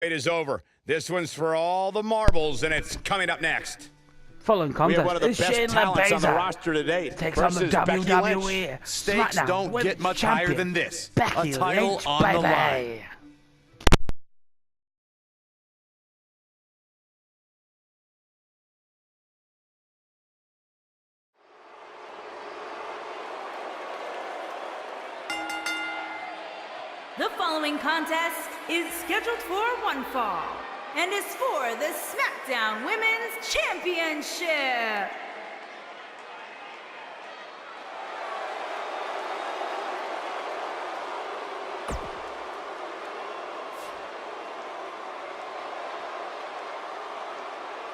It is over. This one's for all the marbles, and it's coming up next. Following We have contest one of the is best Shayna talents on the Baszler roster today takes on the versus Becky WWE Lynch. Stakes SmackDown don't Women's get much higher Champion, than this. Becky A title Lynch, on the line. baby. The following contest is scheduled for one fall and is for the SmackDown Women's Championship.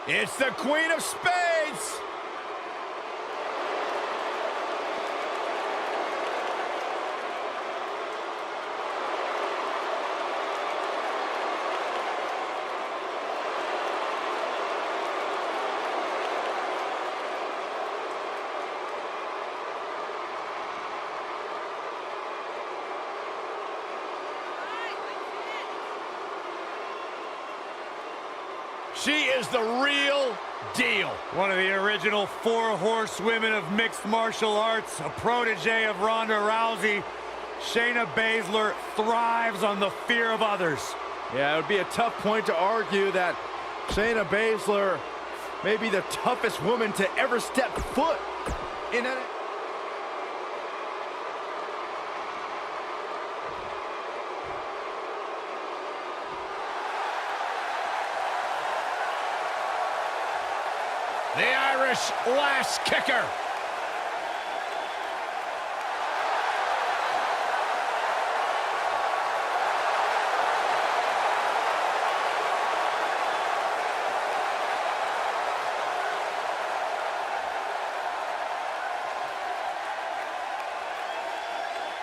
It's the Queen of Spades. She is the real deal. One of the original 4 horsewomen of mixed martial arts, a protege of Ronda Rousey, Shayna Baszler thrives on the fear of others. Yeah, it would be a tough point to argue that Shayna Baszler may be the toughest woman to ever step foot in a... The Irish lash kicker.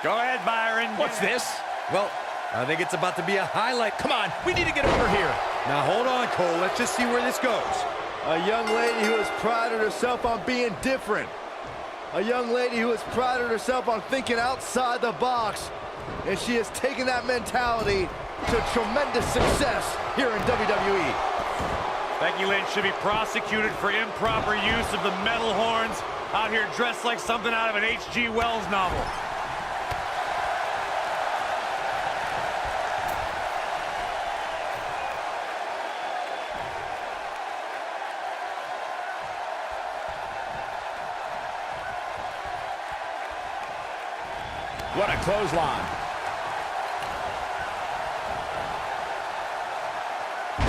Go ahead, Byron. What's this? Well, I think it's about to be a highlight. Come on, we need to get over here. Now hold on, Cole. Let's just see where this goes. A young lady who has prided herself on being different. A young lady who has prided herself on thinking outside the box. And she has taken that mentality to tremendous success here in WWE. Becky Lynch should be prosecuted for improper use of the metal horns, out here dressed like something out of an H.G. Wells novel. What a clothesline.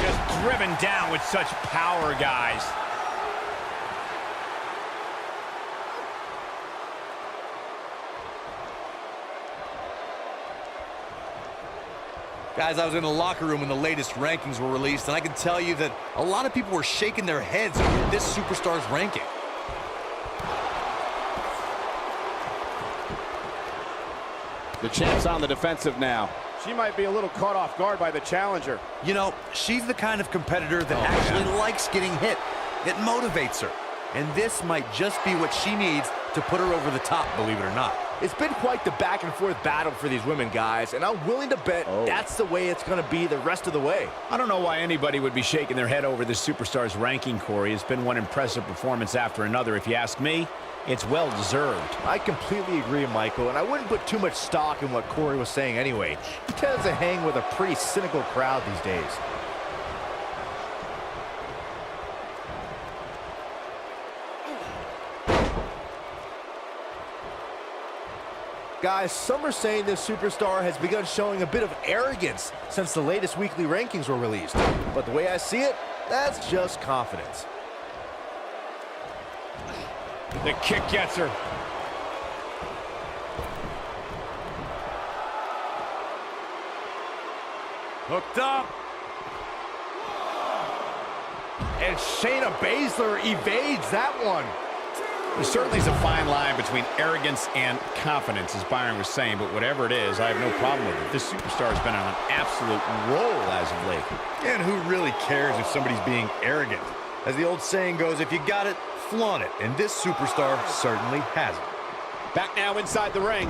Just driven down with such power, guys. Guys, I was in the locker room when the latest rankings were released, and I can tell you that a lot of people were shaking their heads over this superstar's ranking. The champ's on the defensive now. She might be a little caught off guard by the challenger. You know, she's the kind of competitor that actually likes getting hit. It motivates her. And this might just be what she needs to put her over the top, believe it or not. It's been quite the back and forth battle for these women, guys, and I'm willing to bet that's the way it's going to be the rest of the way. I don't know why anybody would be shaking their head over this superstar's ranking, Corey. It's been one impressive performance after another. If you ask me, it's well-deserved. I completely agree, Michael, and I wouldn't put too much stock in what Corey was saying anyway. He tends to hang with a pretty cynical crowd these days. Guys, some are saying this superstar has begun showing a bit of arrogance since the latest weekly rankings were released. But the way I see it, that's just confidence. The kick gets her. Hooked up. And Shayna Baszler evades that one. There certainly is a fine line between arrogance and confidence, as Byron was saying, but whatever it is, I have no problem with it. This superstar has been on an absolute roll as of late. And who really cares if somebody's being arrogant? As the old saying goes, if you got it, flaunt it. And this superstar certainly has it. Back now inside the ring.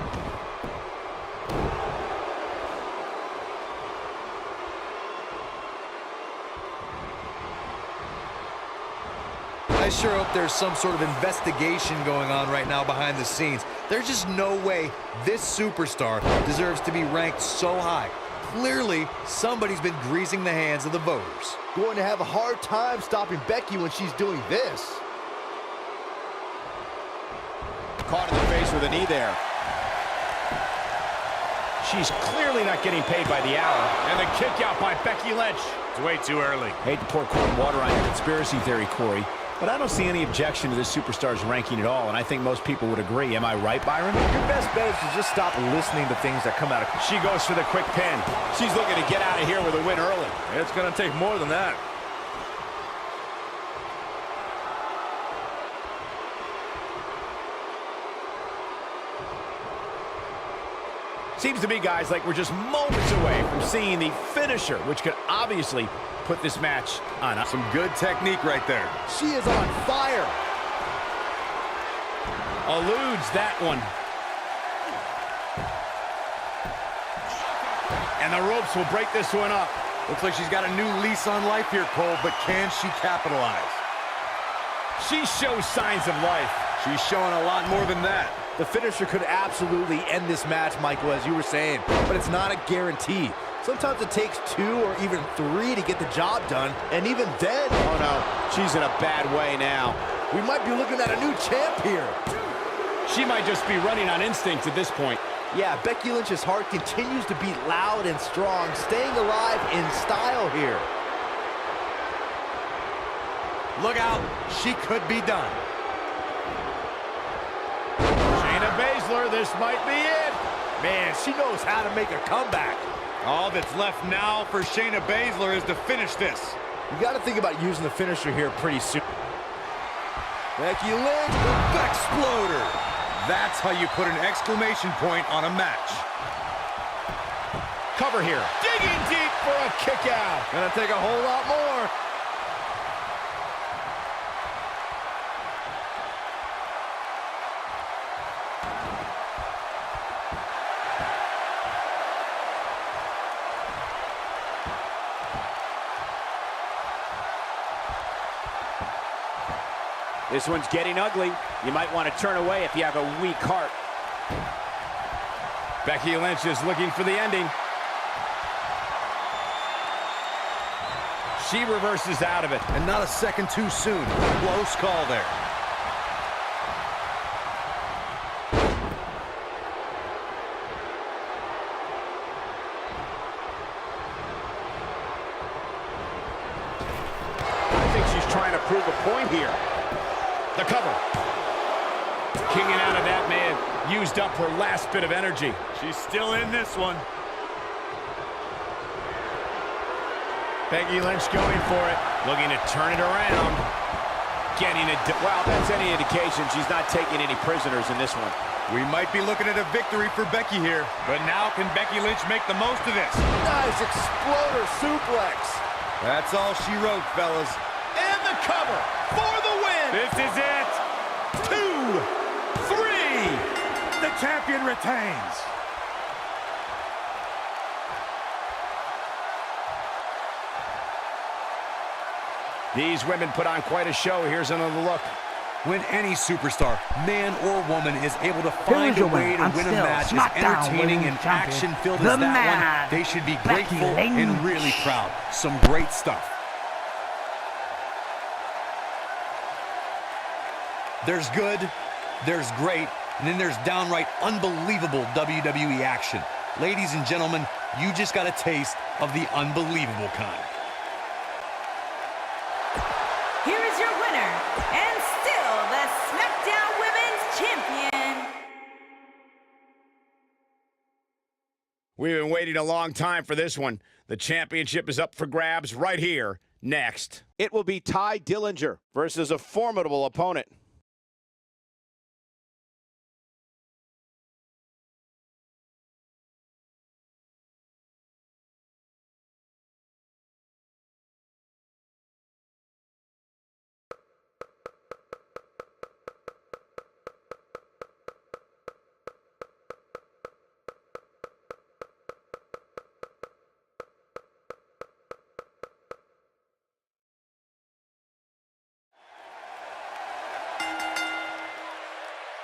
I sure hope there's some sort of investigation going on right now behind the scenes. There's just no way this superstar deserves to be ranked so high. Clearly, somebody's been greasing the hands of the voters. Going to have a hard time stopping Becky when she's doing this. Caught in the face with a knee there. She's clearly not getting paid by the hour. And the kick out by Becky Lynch. It's way too early. Hate to pour cold water on your conspiracy theory, Corey, but I don't see any objection to this superstar's ranking at all, and I think most people would agree. Am I right, Byron? Your best bet is to just stop listening to things that come out of... She goes for the quick pin. She's looking to get out of here with a win early. It's going to take more than that. Seems to me, guys, like we're just moments away from seeing the finisher, which could obviously put this match on us. Some good technique right there. She is on fire. Eludes that one. And the ropes will break this one up. Looks like she's got a new lease on life here, Cole, but can she capitalize? She shows signs of life. She's showing a lot more than that. The finisher could absolutely end this match, Michael, as you were saying, but it's not a guarantee. Sometimes it takes 2 or even 3 to get the job done, and even then... Oh, no. She's in a bad way now. We might be looking at a new champ here. She might just be running on instinct at this point. Yeah, Becky Lynch's heart continues to beat loud and strong, staying alive in style here. Look out, she could be done. Shayna Baszler, this might be it. Man, she knows how to make a comeback. All that's left now for Shayna Baszler is to finish this. You got to think about using the finisher here pretty soon. Becky Lynch, The Exploder. That's how you put an exclamation point on a match. Cover here. Digging deep for a kick out. gonna take a whole lot more. This one's getting ugly. You might want to turn away if you have a weak heart. Becky Lynch is looking for the ending. She reverses out of it. And not a second too soon. Close call there. I think she's trying to prove a point here. The cover. Kicking out of that man. Used up her last bit of energy. She's still in this one. Becky Lynch going for it. Looking to turn it around. Getting it. Well, that's any indication she's not taking any prisoners in this one. We might be looking at a victory for Becky here, but now can Becky Lynch make the most of this? Nice exploder suplex. That's all she wrote, fellas. And the cover for the win. This is it. 2, 3. The champion retains. These women put on quite a show. Here's another look. When any superstar, man or woman, is able to find a way to win a match as entertaining and action-filled as that one, they should be grateful and really proud. Some great stuff. There's good, there's great, and then there's downright unbelievable WWE action. Ladies and gentlemen, you just got a taste of the unbelievable kind. Here is your winner, and still the SmackDown Women's Champion. We've been waiting a long time for this one. The championship is up for grabs right here, next. It will be Ty Dillinger versus a formidable opponent.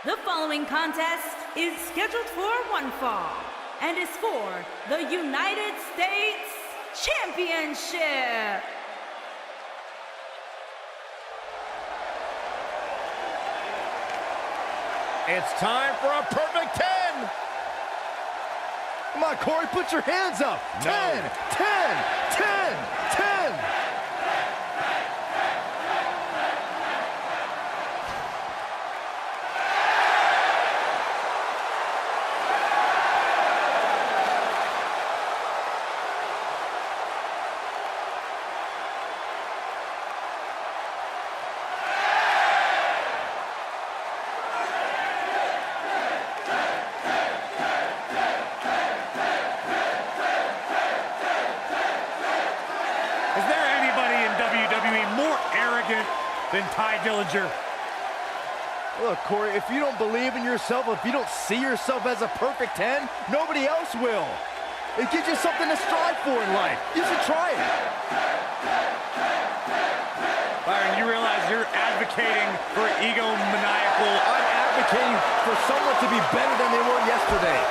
The following contest is scheduled for one fall and is for the United States Championship. It's time for a perfect 10. Come on, Corey, put your hands up. 10, 10, 10, 10. Is there anybody in WWE more arrogant than Ty Dillinger? Look, Corey, if you don't believe in yourself, if you don't see yourself as a perfect 10, nobody else will. It gives you something to strive for in life. You should try it. Byron, you realize you're advocating for egomaniacal... I'm advocating for someone to be better than they were yesterday.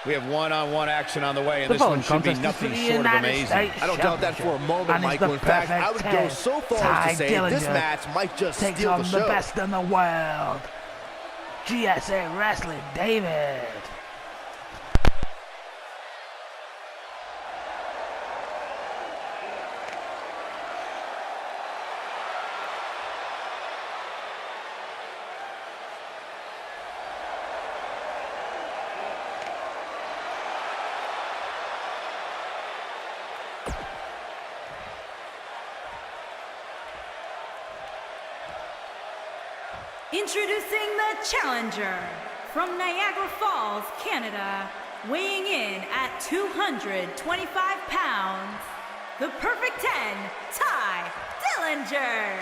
We have one-on-one action on the way, and this one should be nothing short of amazing. I don't doubt that for a moment, Michael. In fact, I would go so far as to say this match might just steal the show. The best in the world, GSA Wrestling, David. Introducing the challenger from Niagara Falls, Canada, weighing in at 225 pounds, the perfect 10, Ty Dillinger.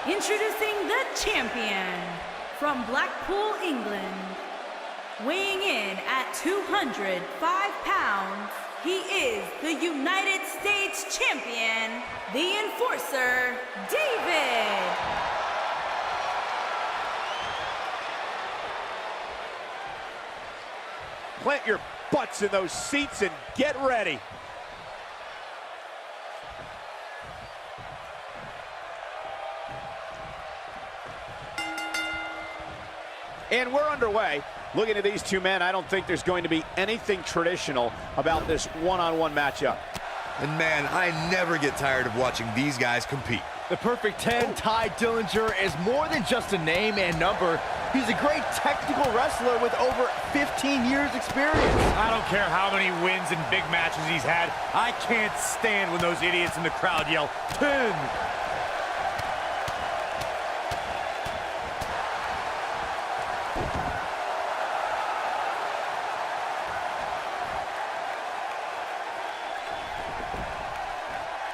Introducing the champion from Blackpool, England, weighing in at 205 pounds, he is the United States Champion, the Enforcer, David. Plant your butts in those seats and get ready. And we're underway. Looking at these two men, I don't think there's going to be anything traditional about this one-on-one matchup. And man, I never get tired of watching these guys compete. The perfect 10, Ty Dillinger, is more than just a name and number. He's a great technical wrestler with over 15 years experience. I don't care how many wins and big matches he's had. I can't stand when those idiots in the crowd yell, 10.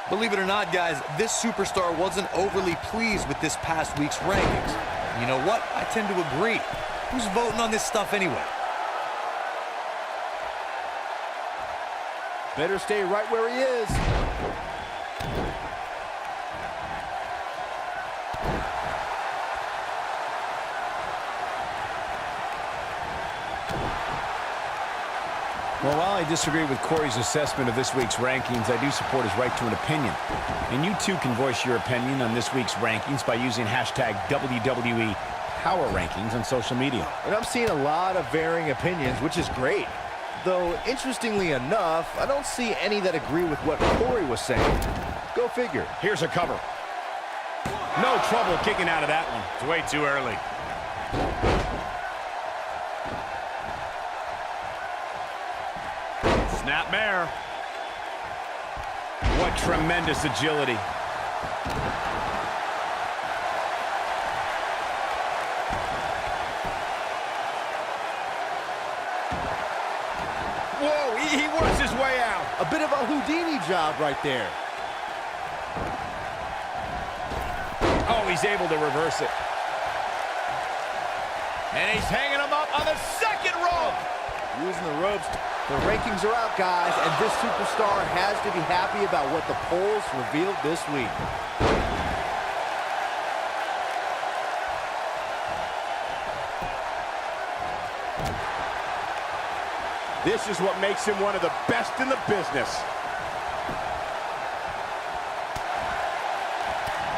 Believe it or not, guys, this superstar wasn't overly pleased with this past week's rankings. And you know what? I tend to agree. Who's voting on this stuff anyway? Better stay right where he is. Well, while I disagree with Corey's assessment of this week's rankings, I do support his right to an opinion. And you too can voice your opinion on this week's rankings by using hashtag WWE Power Rankings on social media. And I'm seeing a lot of varying opinions, which is great. Though, interestingly enough, I don't see any that agree with what Corey was saying. Go figure. Here's a cover. No trouble kicking out of that one. It's way too early. Snapmare. What tremendous agility. Whoa, he works his way out. A bit of a Houdini job right there. Oh, he's able to reverse it. And he's hanging him up on the second rope. Using the ropes. The rankings are out, guys, and this superstar has to be happy about what the polls revealed this week. This is what makes him one of the best in the business.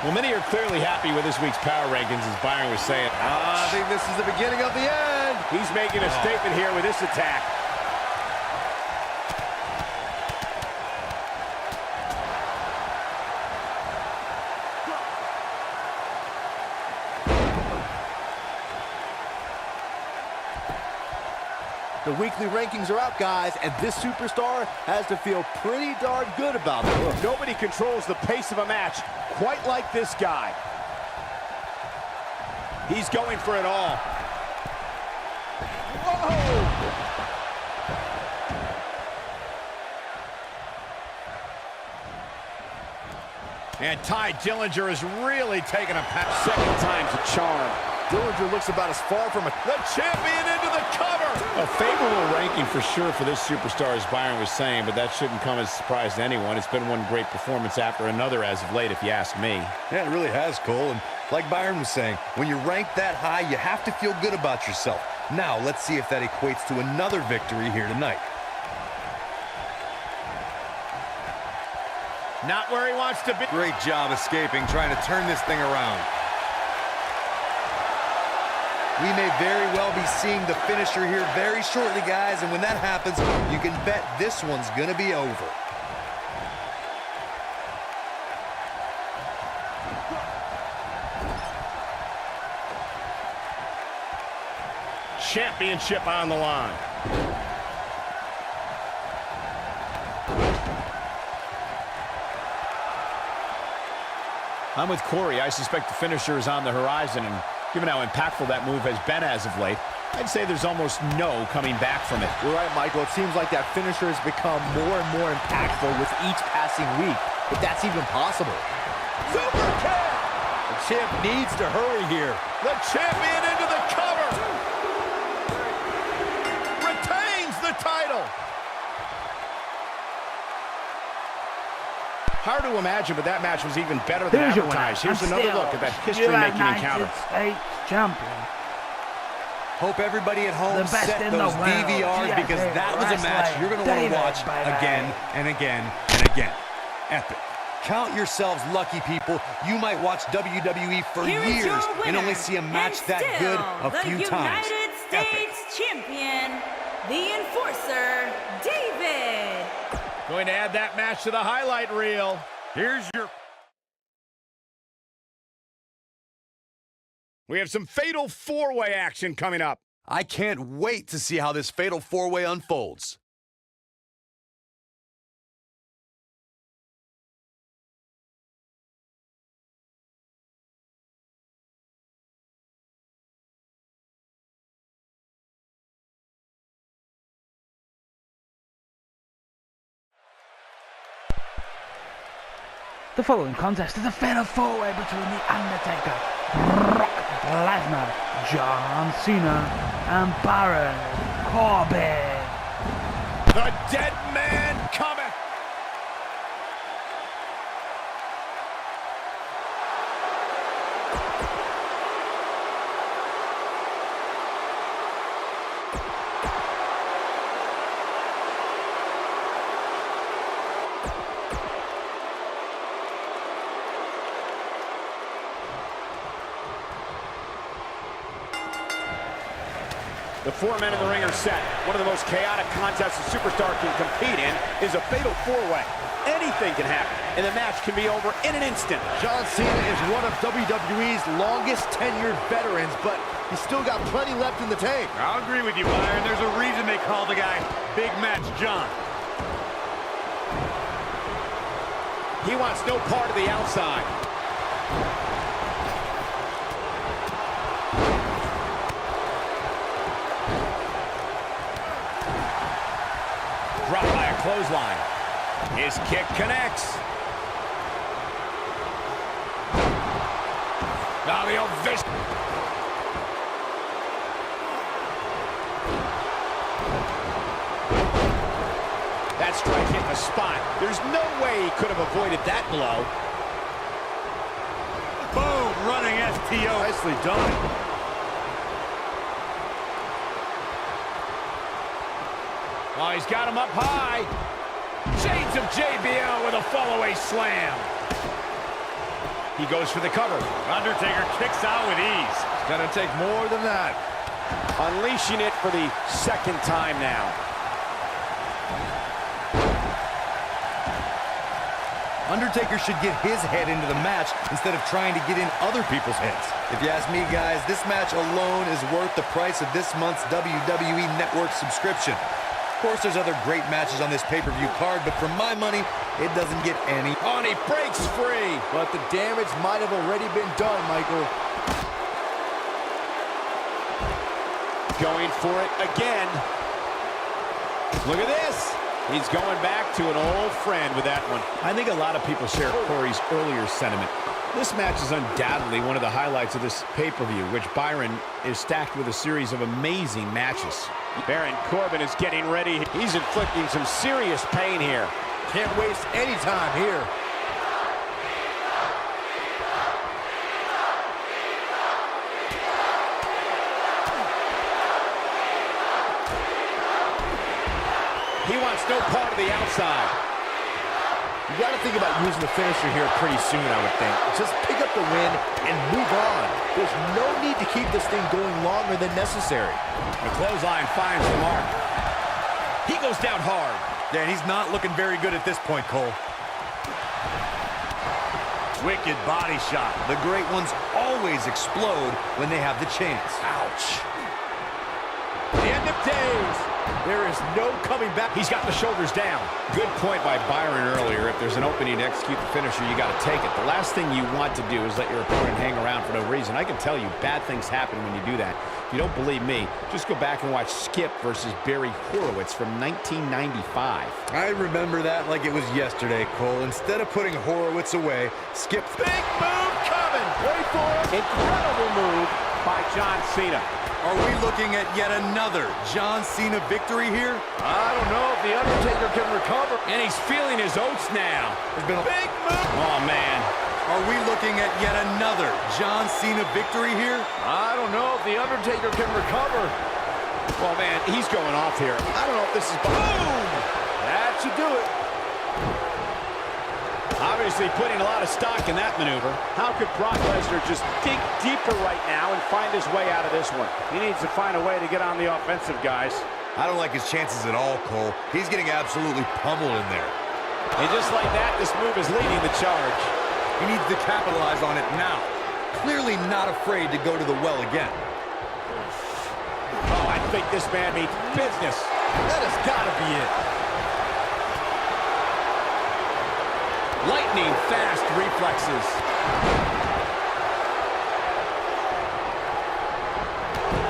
Well, many are clearly happy with this week's power rankings, as Byron was saying. I think this is the beginning of the end. He's making a statement here with this attack. The weekly rankings are out, guys, and this superstar has to feel pretty darn good about it. Nobody controls the pace of a match quite like this guy. He's going for it all. Whoa! And Ty Dillinger is really taking a pass. Second time's a charm. Dillinger looks about as far from The champion into the cover! A favorable ranking for sure for this superstar, as Byron was saying, but that shouldn't come as a surprise to anyone. It's been one great performance after another as of late, if you ask me. Yeah, it really has, Cole. And like Byron was saying, when you're ranked that high, you have to feel good about yourself. Now, let's see if that equates to another victory here tonight. Not where he wants to be. Great job escaping, trying to turn this thing around. We may very well be seeing the finisher here very shortly, guys, and when that happens, you can bet this one's gonna be over. Championship on the line. I'm with Corey. I suspect the finisher is on the horizon, and given how impactful that move has been as of late, I'd say there's almost no coming back from it. You're right, Michael. It seems like that finisher has become more and more impactful with each passing week, if that's even possible. Super kick! The champ needs to hurry here. The champion into the cover! Retains the title! Hard to imagine, but that match was even better than Here's your winner, advertised. Here's and another still look at that history-making encounter. United States champion. Hope everybody at home The best set in the those world. DVRs because that was a match you're going to want to watch again and again and again. Epic. Count yourselves lucky, people. You might watch WWE for Here is years your and winner, only see a match and that still good a few the times. United States champion, the Enforcer, David. Going to add that match to the highlight reel. Here's your... We have some fatal four-way action coming up. I can't wait to see how this fatal four-way unfolds. The following contest is a fatal four-way between The Undertaker, Brock Lesnar, John Cena, and Baron Corbin. The dead man cometh. The 4 men in the ring are set. One of the most chaotic contests a superstar can compete in is a fatal 4-way. Anything can happen, and the match can be over in an instant. John Cena is one of WWE's longest tenured veterans, but he's still got plenty left in the tank. I'll agree with you, Byron. There's a reason they call the guy Big Match John. He wants no part of the outside. Dropped by a clothesline. His kick connects. Now the old vicious. That strike hit the spot. There's no way he could have avoided that blow. Boom, running STO. Nicely done. Oh, he's got him up high. Shades of JBL with a fallaway slam. He goes for the cover. Undertaker kicks out with ease. It's gonna take more than that. Unleashing it for the second time now. Undertaker should get his head into the match instead of trying to get in other people's heads. If you ask me, guys, this match alone is worth the price of this month's WWE Network subscription. Of course, there's other great matches on this pay-per-view card, but for my money, it doesn't get any. Oh, and he breaks free. But the damage might have already been done, Michael. Going for it again. Look at this. He's going back to an old friend with that one. I think a lot of people share Corey's earlier sentiment. This match is undoubtedly one of the highlights of this pay-per-view, which Byron is stacked with a series of amazing matches. Baron Corbin is getting ready. He's inflicting some serious pain here. Can't waste any time here. He wants no part of the outside. You got to think about using the finisher here pretty soon, I would think. Just pick up the win and move on. There's no need to keep this thing going longer than necessary. The clothesline finds the mark. He goes down hard. Yeah, he's not looking very good at this point, Cole. Wicked body shot. The great ones always explode when they have the chance. Ouch. The end of days. There is no coming back. He's got the shoulders down. Good point by Byron earlier. If there's an opening to execute the finisher, you got to take it. The last thing you want to do is let your opponent hang around for no reason. I can tell you bad things happen when you do that. If you don't believe me, just go back and watch Skip versus Barry Horowitz from 1995. I remember that like it was yesterday, Cole. Instead of putting Horowitz away, Skip... Big move coming. Wait for it. Incredible move by John Cena. Are we looking at yet another John Cena victory here? I don't know if The Undertaker can recover. And he's feeling his oats now. There's been a Big move. Oh, man. Are we looking at yet another John Cena victory here? I don't know if The Undertaker can recover. Oh, man, he's going off here. I don't know if this is... Boom! That should do it. Obviously putting a lot of stock in that maneuver. How could Brock Lesnar just dig deeper right now and find his way out of this one? He needs to find a way to get on the offensive, guys. I don't like his chances at all, Cole. He's getting absolutely pummeled in there. And just like that, this move is leading the charge. He needs to capitalize on it now. Clearly not afraid to go to the well again. Oh, I think this man means business. That has got to be it. Lightning fast reflexes.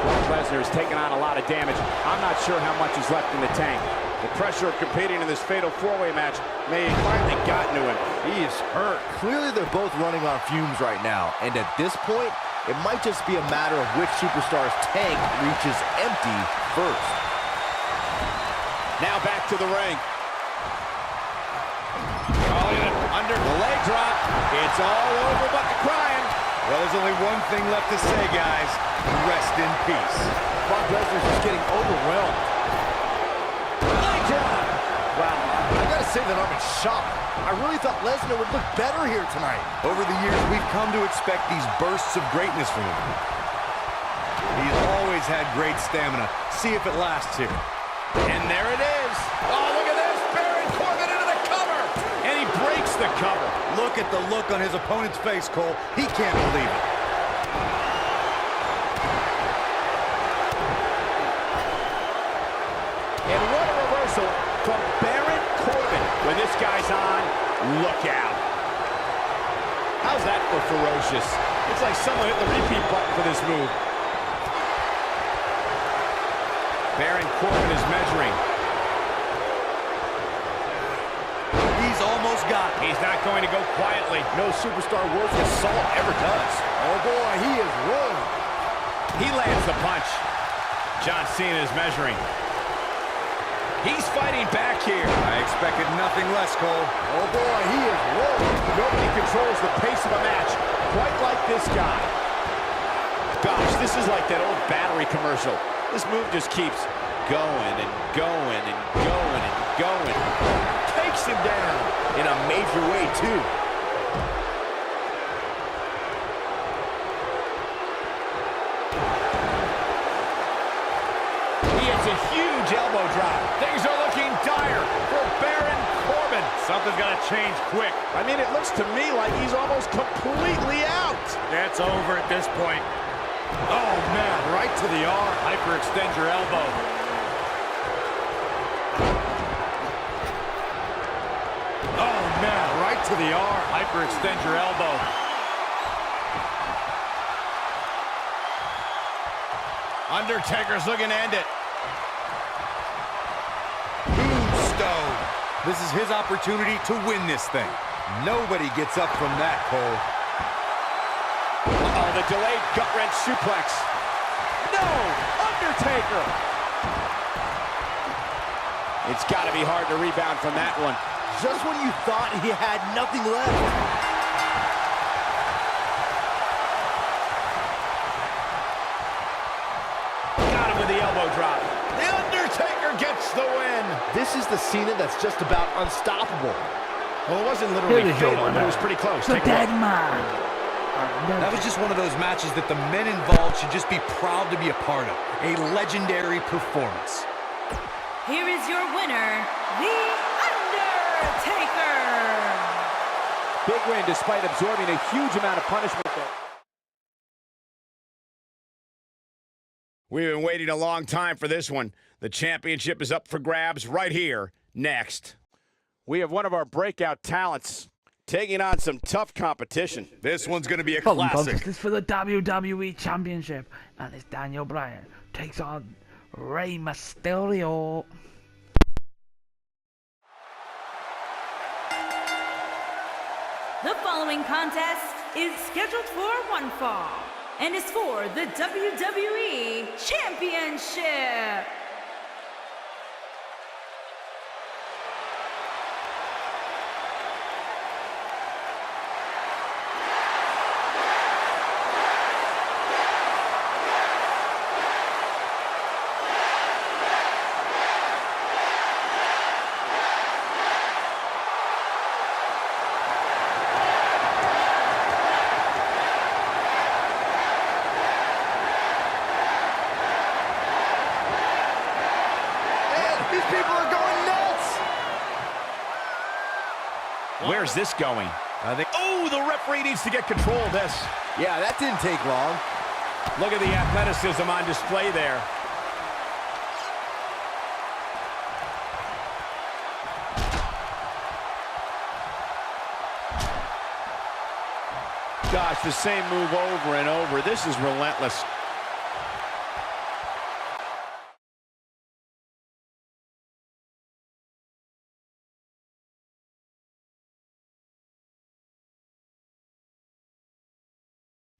Brock Lesnar has taken on a lot of damage. I'm not sure how much is left in the tank. The pressure of competing in this fatal four-way match may have finally gotten to him. He is hurt. Clearly they're both running on fumes right now. And at this point, it might just be a matter of which superstar's tank reaches empty first. Now back to the ring. Under the leg drop. It's all over but the crying. Well, there's only one thing left to say, guys. Rest in peace. Brock Lesnar's just getting overwhelmed. Leg drop. Wow, I gotta say that I'm in shock. I really thought Lesnar would look better here tonight. Over the years, we've come to expect these bursts of greatness from him. He's always always had great stamina. See if it lasts here. And there it is. Oh, look at this. Baron Corbin into the cover. And he breaks the cover. Look at the look on his opponent's face, Cole. He can't believe it. And what a reversal from Baron Corbin. When this guy's on, look out. How's that for ferocious? It's like someone hit the repeat button for this move. Baron Corbin is measuring. He's almost got it. He's not going to go quietly. No superstar worth his salt ever does. Oh boy, he is rolling. He lands the punch. John Cena is measuring. He's fighting back here. I expected nothing less, Cole. Oh boy, he is rolling. Nobody controls the pace of a match quite like this guy. Gosh, this is like that old battery commercial. This move just keeps going and going and going and going. Takes him down in a major way, too. He hits a huge elbow drop. Things are looking dire for Baron Corbin. Something's got to change quick. I mean, it looks to me like he's almost completely out. That's over at this point. Oh, man, right to the arm. Hyperextend your elbow. Oh, man, right to the arm. Hyperextend your elbow. Undertaker's looking to end it. Tombstone. This is his opportunity to win this thing. Nobody gets up from that, Cole. Uh-oh, the delayed gut-wrench suplex. No! Undertaker! It's got to be hard to rebound from that one. Just when you thought he had nothing left. Got him with the elbow drop. The Undertaker gets the win. This is the Cena that's just about unstoppable. Well, it wasn't Here literally we go, fatal, but it was pretty close. The Take a look. dead man. That was just one of those matches that the men involved should just be proud to be a part of. A legendary performance. Here is your winner, The Undertaker. Big win despite absorbing a huge amount of punishment there. We've been waiting a long time for this one. The championship is up for grabs right here, next. We have one of our breakout talents taking on some tough competition. This one's going to be a Following classic. contest is for the WWE Championship, and it's Daniel Bryan takes on Rey Mysterio. The following contest is scheduled for one fall and is for the WWE Championship. Where's this going? I think. Oh, the referee needs to get control of this. Yeah, that didn't take long. Look at the athleticism on display there. Gosh, the same move over and over. This is relentless.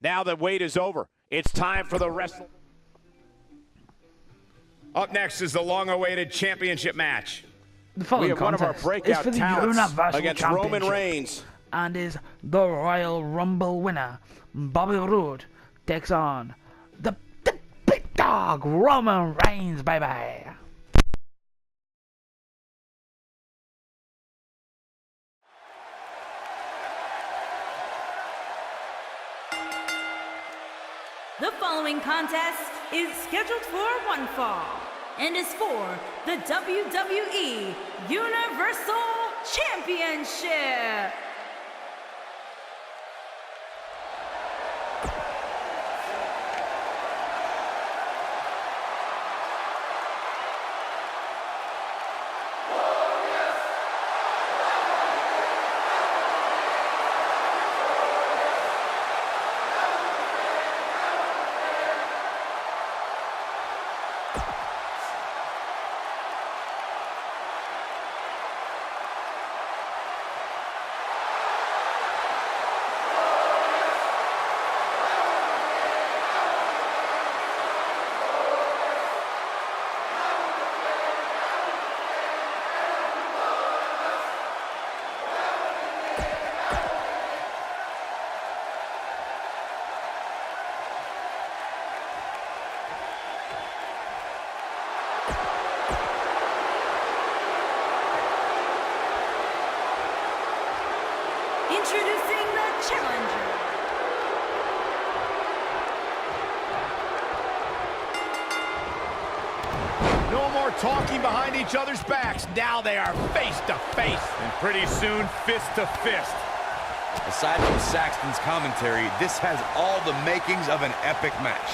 Now the wait is over. It's time for the wrestle. Up next is the long-awaited championship match. The We following have one of our contest is breakout for the talents Universal against Roman Championship Reigns. and is the Royal Rumble winner. Bobby Roode takes on the big dog Roman Reigns, baby. The following contest is scheduled for one fall and is for the WWE Universal Championship. Introducing the challenger. No more talking behind each other's backs. Now they are face to face. And pretty soon, fist to fist. Aside from Saxton's commentary, this has all the makings of an epic match.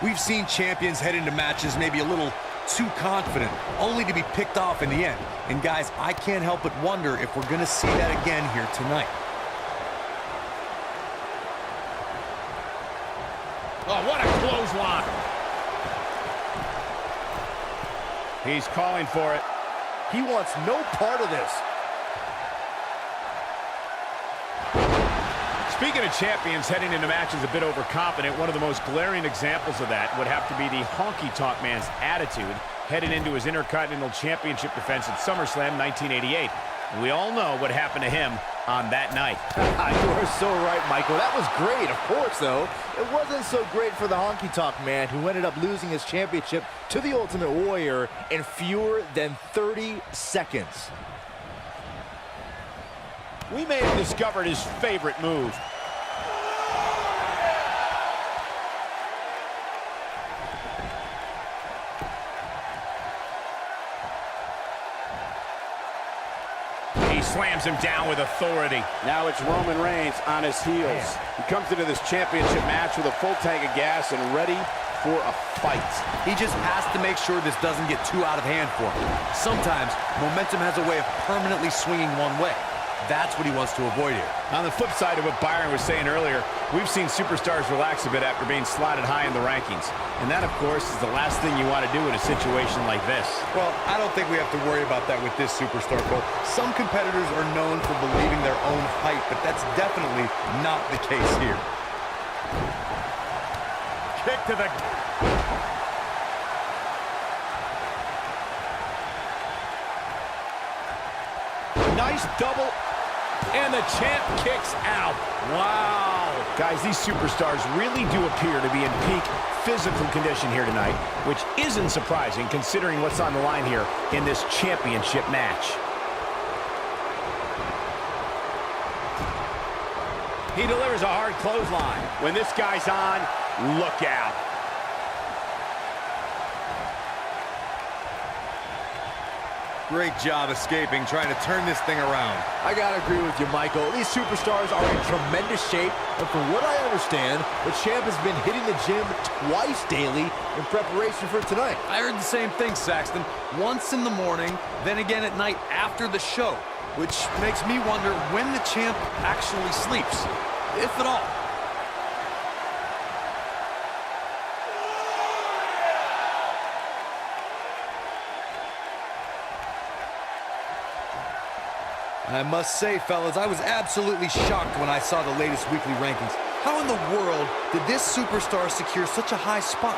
We've seen champions head into matches maybe a little too confident, only to be picked off in the end. And guys, I can't help but wonder if we're going to see that again here tonight. Oh, what a clothesline. He's calling for it. He wants no part of this. Speaking of champions heading into matches a bit overconfident, one of the most glaring examples of that would have to be the honky-tonk man's attitude heading into his Intercontinental Championship defense at SummerSlam 1988. And we all know what happened to him on that night. You are so right, Michael. That was great, of course, though. It wasn't so great for the honky-tonk man who ended up losing his championship to the Ultimate Warrior in fewer than 30 seconds. We may have discovered his favorite move. He slams him down with authority. Now it's Roman Reigns on his heels. He comes into this championship match with a full tank of gas and ready for a fight. He just has to make sure this doesn't get too out of hand for him. Sometimes, momentum has a way of permanently swinging one way. That's what he wants to avoid here. On the flip side of what Byron was saying earlier, we've seen superstars relax a bit after being slotted high in the rankings. And that, of course, is the last thing you want to do in a situation like this. Well, I don't think we have to worry about that with this superstar, Cole. Some competitors are known for believing their own hype, but that's definitely not the case here. Kick to the... Nice double, and the champ kicks out. Wow. Guys, these superstars really do appear to be in peak physical condition here tonight, which isn't surprising considering what's on the line here in this championship match. He delivers a hard clothesline. When this guy's on, look out. Great job escaping, trying to turn this thing around. I gotta agree with you, Michael. These superstars are in tremendous shape, and from what I understand, the champ has been hitting the gym twice daily in preparation for tonight. I heard the same thing, Saxton. Once in the morning, then again at night after the show, which makes me wonder when the champ actually sleeps, if at all. I must say, fellas, I was absolutely shocked when I saw the latest weekly rankings. How in the world did this superstar secure such a high spot?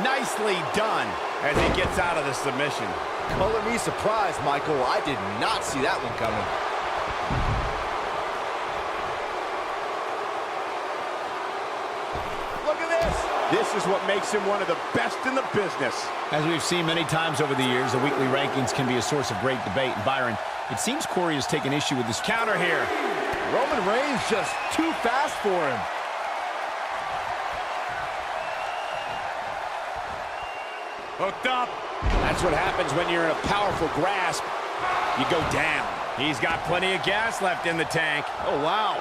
Nicely done as he gets out of the submission. Color me surprised, Michael. I did not see that one coming. Look at this. This is what makes him one of the best in the business. As we've seen many times over the years, the weekly rankings can be a source of great debate. And Byron, it seems Corey has taken issue with this counter here. Roman Reigns just too fast for him. Hooked up. That's what happens when you're in a powerful grasp. You go down. He's got plenty of gas left in the tank. Oh, wow.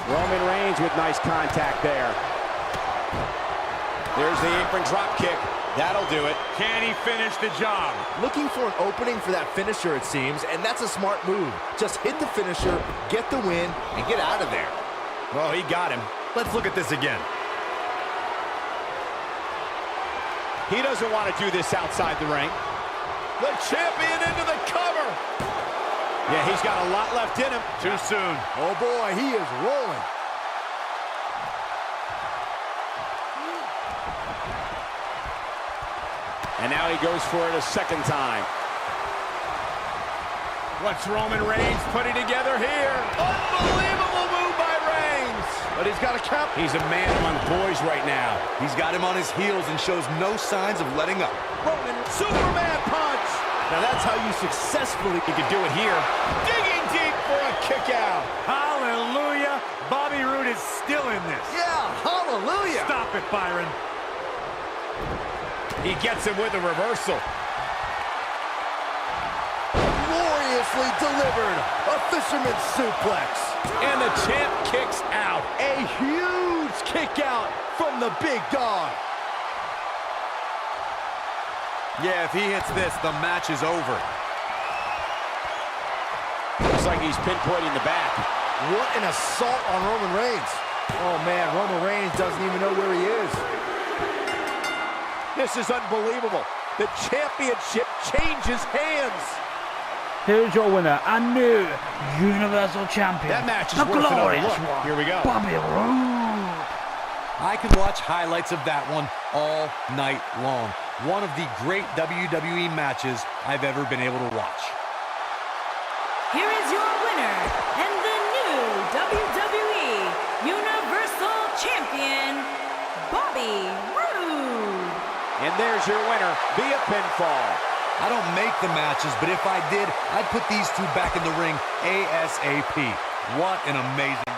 Roman Reigns with nice contact there. There's the apron drop kick. That'll do it. Can he finish the job? Looking for an opening for that finisher, it seems, and that's a smart move. Just hit the finisher, get the win, and get out of there. Well, he got him. Let's look at this again. He doesn't want to do this outside the ring. The champion into the cover. Yeah, he's got a lot left in him. Too soon. Oh, boy, he is rolling. And now he goes for it a second time. What's Roman Reigns putting together here? Unbelievable move by Reigns. But he's got a count. He's a man among boys right now. He's got him on his heels and shows no signs of letting up. Roman Superman punch. Now that's how you successfully He could do it here. digging deep for a kick out. Hallelujah. Bobby Roode is still in this. Yeah, hallelujah. Stop it, Byron. He gets him with a reversal. Gloriously delivered. A fisherman's suplex. And the champ kicks out. A huge kick out from the big dog. Yeah, if he hits this, the match is over. Looks like he's pinpointing the back. What an assault on Roman Reigns. Oh, man, Roman Reigns doesn't even know where he is. This is unbelievable. The championship changes hands. Here's your winner, and new Universal Champion. That match is the worth another glorious look. one. Here we go. Bobby Roode. I can watch highlights of that one all night long. One of the great WWE matches I've ever been able to watch. Here is your winner and the new WWE Universal Champion, Bobby Roode. And there's your winner via pinfall. I don't make the matches, but if I did, I'd put these two back in the ring ASAP. What an amazing